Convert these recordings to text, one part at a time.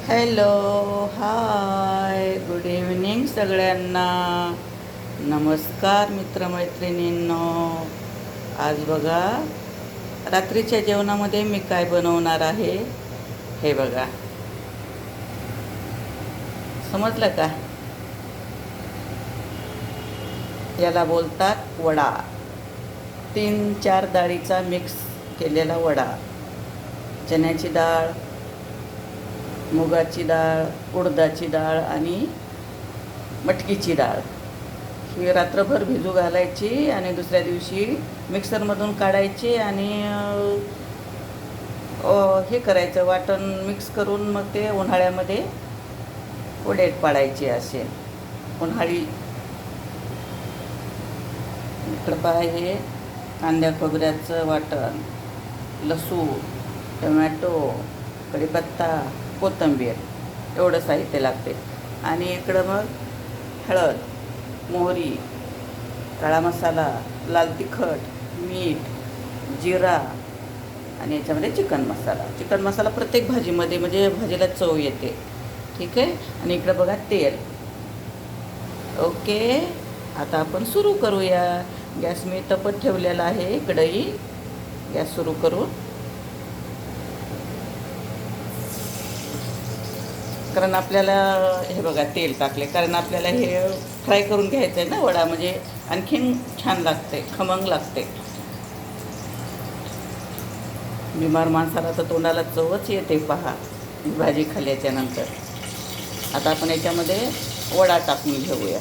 Hello, हाय, good evening सगळ्यांना. नमस्कार मित्रमैत्रिणींनो. आज बघा रात्रीच्या जेवणामध्ये मी काय बनवणार आहे हे बघा. समजलं का? याला बोलतात वडा. 3-4 डाळीचा मिक्स केलेला वडा. चण्याची डाळ, मुगाची डाळ, उडदाची डाळ आणि मटकीची डाळ ही रात्रभर भिजू घालायची आणि दुसऱ्या दिवशी मिक्सरमधून काढायची आणि हे करायचं, वाटण मिक्स करून मग ते उन्हाळ्यामध्ये वडे पाडायचे. असे उन्हाळी. इकडं पहा, हे कांद्या खोबऱ्याचं वाटण, लसूण, टोमॅटो, कढीपत्ता, कोथिंबीर एवढं साहित्य लागते. आणि इकडं मग हळद, मोहरी, काळा मसाला, लाल तिखट, मीठ, जिरा आणि याच्यामध्ये चिकन मसाला. चिकन मसाला प्रत्येक भाजीमध्ये, म्हणजे भाजीला चव येते. ठीक आहे. आणि इकडं बघा तेल. ओके, आता आपण सुरू करूया. गॅस मी तपत ठेवलेला आहे. कढई, गॅस सुरू करू. कारण आपल्याला हे बघा तेल टाकले, कारण आपल्याला हे फ्राय करून घ्यायचं आहे ना वडा, म्हणजे आणखीन छान लागते, खमंग लागते. बिमार माणसाला तर तोंडाला चवच येते पहा भाजी खाल्ल्याच्या नंतर. आता आपण याच्यामध्ये वडा टाकून घेऊया.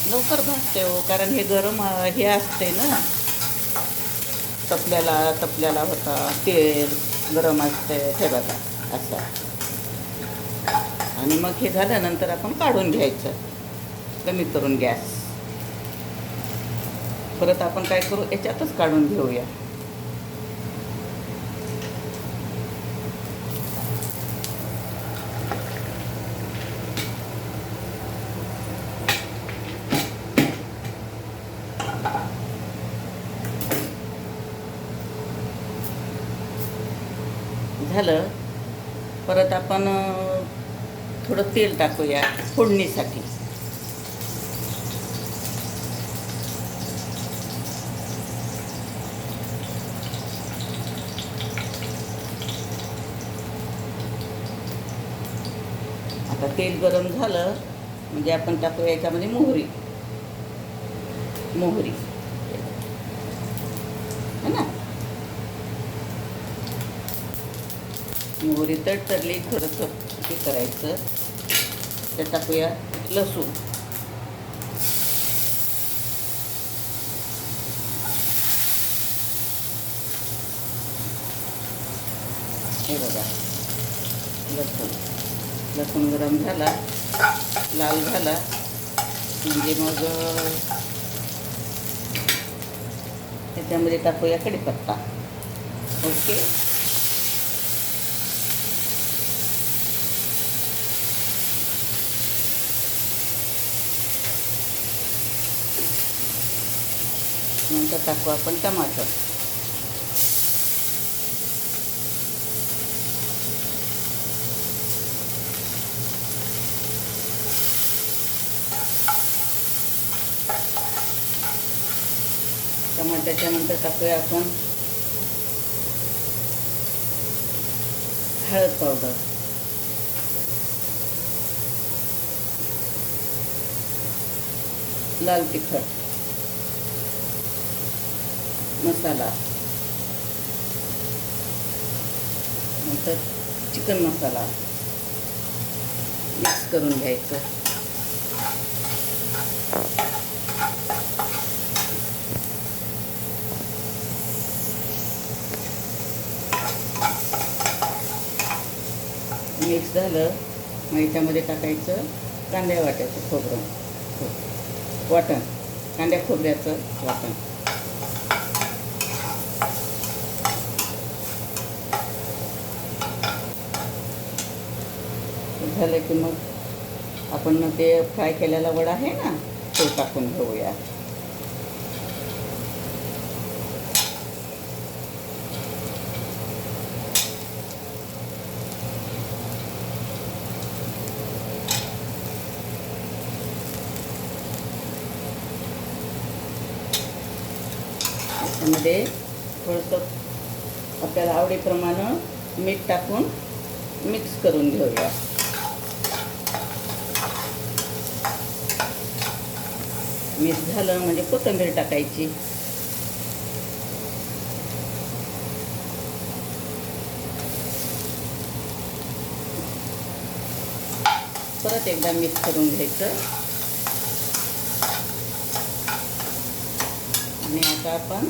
लवकर भाजते हो, कारण हे गरम हे असते ना, तपल्याला होता. तेल गरम असते हे बघा असं. आणि मग हे झाल्यानंतर आपण काढून घ्यायचं, कमी करून गॅस. परत आपण काय करू, याच्यातच काढून घेऊया. झालं. परत आपण थोडं तेल टाकूया फोडणीसाठी. आता तेल गरम झालं म्हणजे आपण टाकूया याच्यामध्ये मोहरी है ना. मोहरी तडतडली, थोडंसं हे करायचं. त्यात टाकूया लसूण. हे बघा, लसूण गरम झाला, लाल झाला म्हणजे मग त्याच्यामध्ये टाकूया कढीपत्ता. ओके. नंतर टाकू आपण टमाटर. टमाट्याच्या नंतर टाकूया आपण हळद पावडर, लाल तिखट मसाला, नंतर चिकन मसाला मिक्स करून घ्यायचं. मिक्स झालं मग याच्यामध्ये टाकायचं कांद्या वाटायचं खोबरं वाटण, कांद्या खोबऱ्याचं वाटण. झालं की मग आपण ते फ्राय केलेला वडा आहे ना तो टाकून घेऊया. त्यामध्ये थोडंसं आपल्याला आवडीप्रमाणे मीठ टाकून मिक्स करून घेऊया. मिक्स झालं म्हणजे कोथिंबीर टाकायची. परत एकदा मिक्स करून घ्यायचं. आणि आता आपण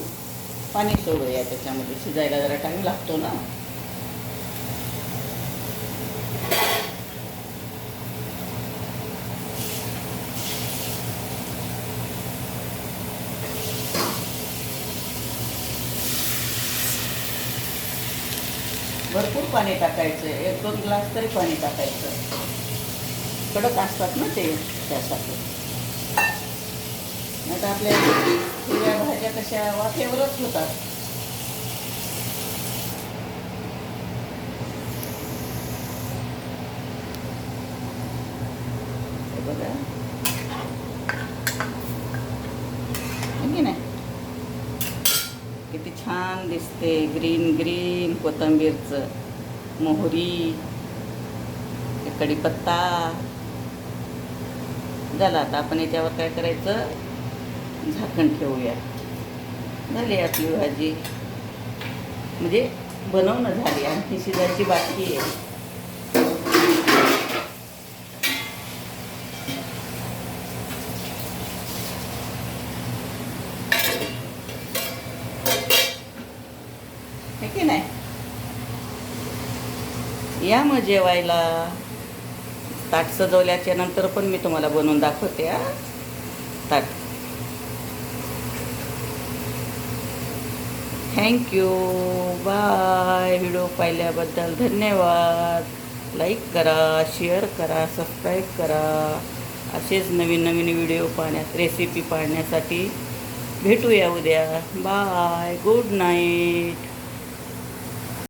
पाणी सोडूया त्याच्यामध्ये. शिजायला जरा टाईम लागतो ना. भरपूर पाणी टाकायचं. 1-2 ग्लास तरी पाणी टाकायचं. कडक असतात ना ते, त्यासाठी. नाही तर आपल्या हिरव्या भाज्या कशा वाफेवरच होतात. बघा की नाही किती छान दिसते. ग्रीन ग्रीन कोथिंबीरचं, मोहरी, कढीपत्ता झाला. आता आपण याच्यावर काय करायचं, झाकण ठेवूया. झाली आपली भाजी, म्हणजे बनवणं झाली. आणखी शिजायची बाकी आहे. हे की नाही. या मग जेवायला. ताट सजवल्याच्या नंतर पण मी तुम्हाला बनवून दाखवते ताट. थँक्यू. बाय. व्हिडिओ पाहिल्याबद्दल धन्यवाद. लाईक करा, शेअर करा, सबस्क्राईब करा. असेच नवीन नवीन व्हिडिओ रेसिपी पाहण्यासाठी भेटूया उद्या. बाय. Good night.